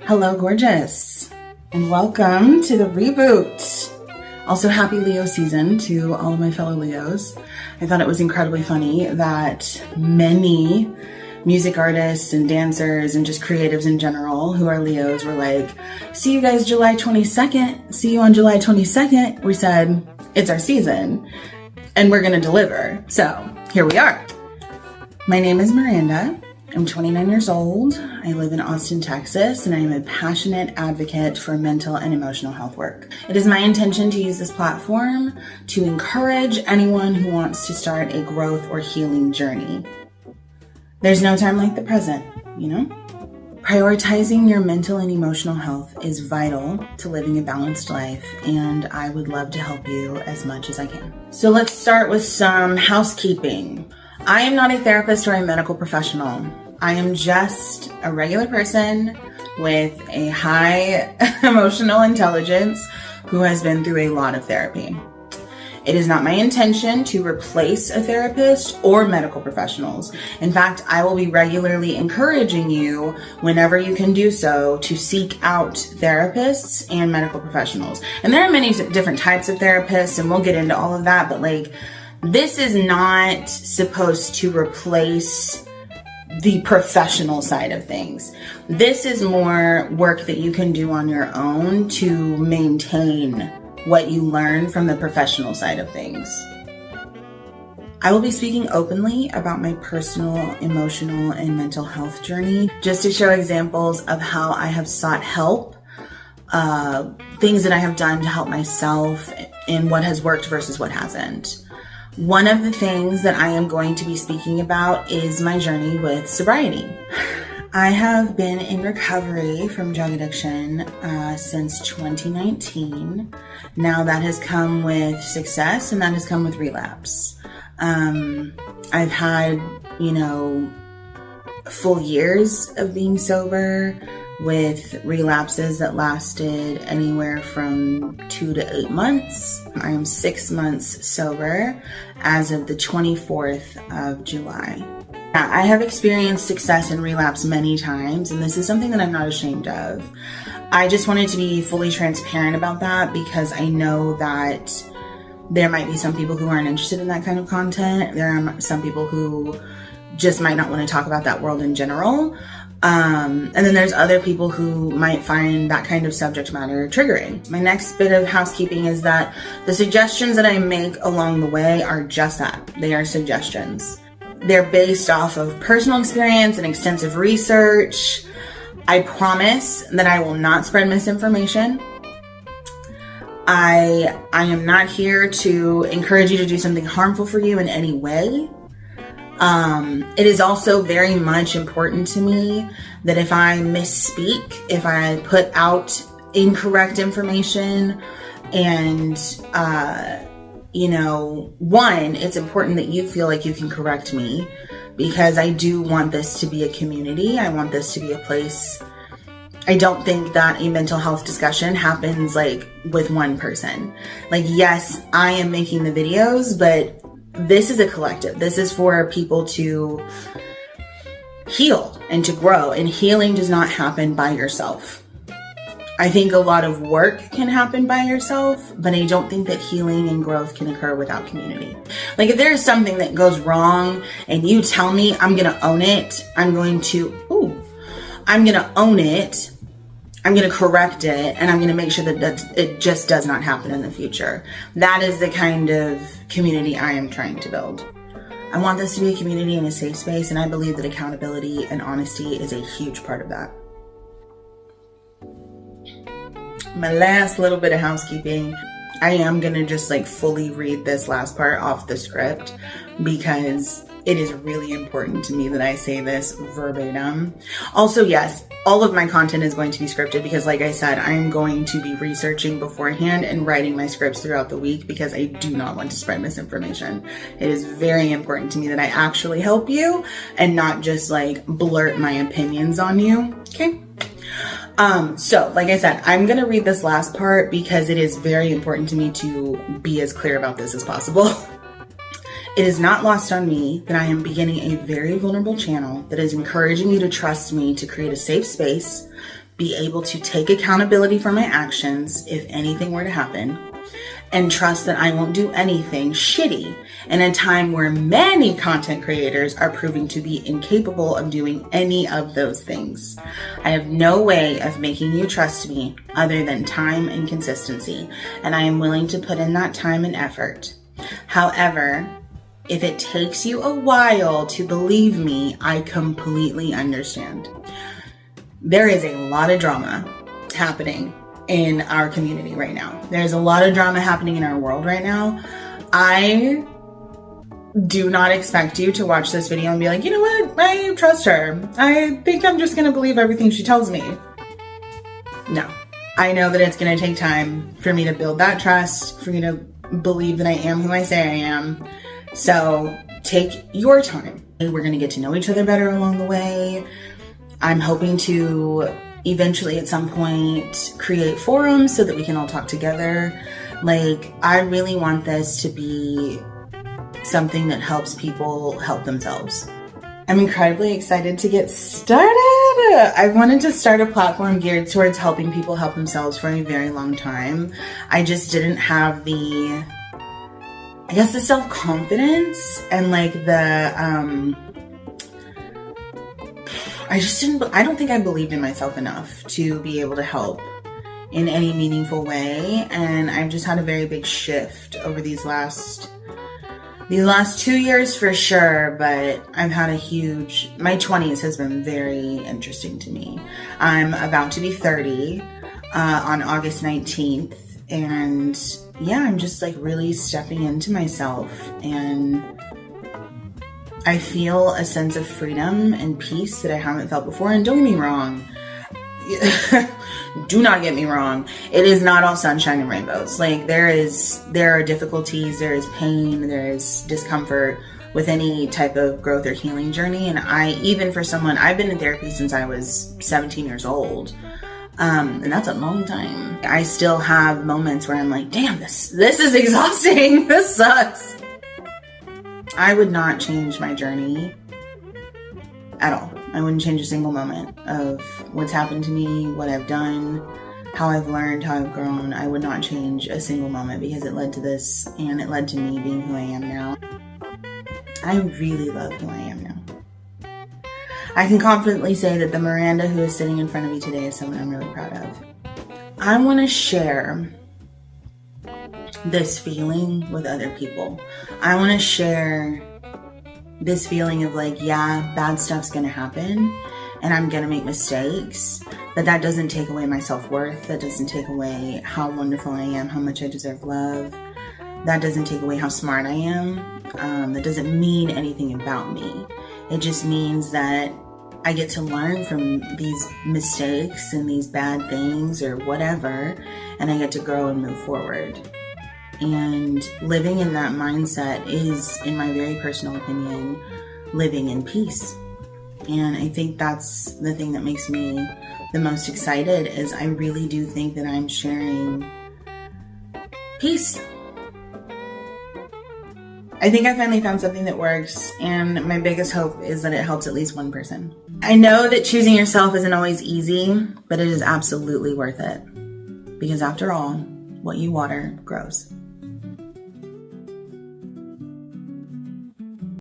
Hello, gorgeous, and welcome to the reboot. Also, happy Leo season to all of my fellow Leos. I thought it was incredibly funny that many music artists and dancers and just creatives in general who are Leos were like, see you guys July 22nd. See you on July 22nd. We said, it's our season and we're gonna deliver. So here we are. My name is Miranda. I'm 29 years old. I live in Austin, Texas, and I am a passionate advocate for mental and emotional health work. It is my intention to use this platform to encourage anyone who wants to start a growth or healing journey. There's no time like the present, you know? Prioritizing your mental and emotional health is vital to living a balanced life, and I would love to help you as much as I can. So let's start with some housekeeping. I am not a therapist or a medical professional. I am just a regular person with a high emotional intelligence who has been through a lot of therapy. It is not my intention to replace a therapist or medical professionals. In fact, I will be regularly encouraging you, whenever you can do so, to seek out therapists and medical professionals. And there are many different types of therapists, and we'll get into all of that, but this is not supposed to replace the professional side of things. This is more work that you can do on your own to maintain what you learn from the professional side of things. I will be speaking openly about my personal, emotional, and mental health journey, just to show examples of how I have sought help, things that I have done to help myself, and what has worked versus what hasn't. One of the things that I am going to be speaking about is my journey with sobriety. I have been in recovery from drug addiction since 2019. Now that has come with success and that has come with relapse. I've had, full years of being sober with relapses that lasted anywhere from 2 to 8 months. I am 6 months sober as of the 24th of July. I have experienced success in relapse many times, and this is something that I'm not ashamed of. I just wanted to be fully transparent about that because I know that there might be some people who aren't interested in that kind of content. There are some people who just might not want to talk about that world in general. And then there's other people who might find that kind of subject matter triggering. My next bit of housekeeping is that the suggestions that I make along the way are just that. They are suggestions. They're based off of personal experience and extensive research. I promise that I will not spread misinformation. I am not here to encourage you to do something harmful for you in any way. It is also very much important to me that if I misspeak, if I put out incorrect information, and, one, it's important that you feel like you can correct me because I do want this to be a community. I want this to be a place. I don't think that a mental health discussion happens with one person. Yes, I am making the videos, but this is a collective. This is for people to heal and to grow, and healing does not happen by yourself. I think a lot of work can happen by yourself, but I don't think that healing and growth can occur without community. If there is something that goes wrong and you tell me, I'm going to own it. I'm going to own it. I'm going to correct it, and I'm going to make sure that it just does not happen in the future. That is the kind of community I am trying to build. I want this to be a community and a safe space, and I believe that accountability and honesty is a huge part of that. My last little bit of housekeeping. I am going to just fully read this last part off the script because it is really important to me that I say this verbatim. Also, yes, all of my content is going to be scripted because, like I said, I'm going to be researching beforehand and writing my scripts throughout the week because I do not want to spread misinformation. It is very important to me that I actually help you and not just blurt my opinions on you. Okay? So like I said, I'm going to read this last part because it is very important to me to be as clear about this as possible. It is not lost on me that I am beginning a very vulnerable channel that is encouraging you to trust me to create a safe space, be able to take accountability for my actions if anything were to happen, and trust that I won't do anything shitty in a time where many content creators are proving to be incapable of doing any of those things. I have no way of making you trust me other than time and consistency, and I am willing to put in that time and effort. However, if it takes you a while to believe me, I completely understand. There is a lot of drama happening in our community right now. There's a lot of drama happening in our world right now. I do not expect you to watch this video and be like, you know what? I trust her. I think I'm just going to believe everything she tells me. No. I know that it's going to take time for me to build that trust, for me to believe that I am who I say I am. So take your time. We're going to get to know each other better along the way. I'm hoping to eventually at some point create forums so that we can all talk together. Like, I really want this to be something that helps people help themselves. I'm incredibly excited to get started. I've wanted to start a platform geared towards helping people help themselves for a very long time. I just didn't have the self-confidence and I don't think I believed in myself enough to be able to help in any meaningful way. And I've just had a very big shift over these last 2 years for sure, but I've had my 20s has been very interesting to me. I'm about to be 30 on August 19th. And yeah, I'm just really stepping into myself, and I feel a sense of freedom and peace that I haven't felt before. And don't get me wrong. Do not get me wrong. It is not all sunshine and rainbows. There are difficulties, there is pain, there is discomfort with any type of growth or healing journey. And I've been in therapy since I was 17 years old. And that's a long time. I still have moments where I'm like, damn, this is exhausting. This sucks. I would not change my journey at all. I wouldn't change a single moment of what's happened to me, what I've done, how I've learned, how I've grown. I would not change a single moment because it led to this, and it led to me being who I am now. I really love who I am now. I can confidently say that the Miranda who is sitting in front of me today is someone I'm really proud of. I want to share this feeling with other people. I want to share this feeling of bad stuff's gonna happen and I'm gonna make mistakes, but that doesn't take away my self-worth. That doesn't take away how wonderful I am, how much I deserve love. That doesn't take away how smart I am. That doesn't mean anything about me. It just means that I get to learn from these mistakes and these bad things or whatever, and I get to grow and move forward. And living in that mindset is, in my very personal opinion, living in peace. And I think that's the thing that makes me the most excited, is I really do think that I'm sharing peace. I think I finally found something that works, and my biggest hope is that it helps at least one person. I know that choosing yourself isn't always easy, but it is absolutely worth it. Because after all, what you water grows.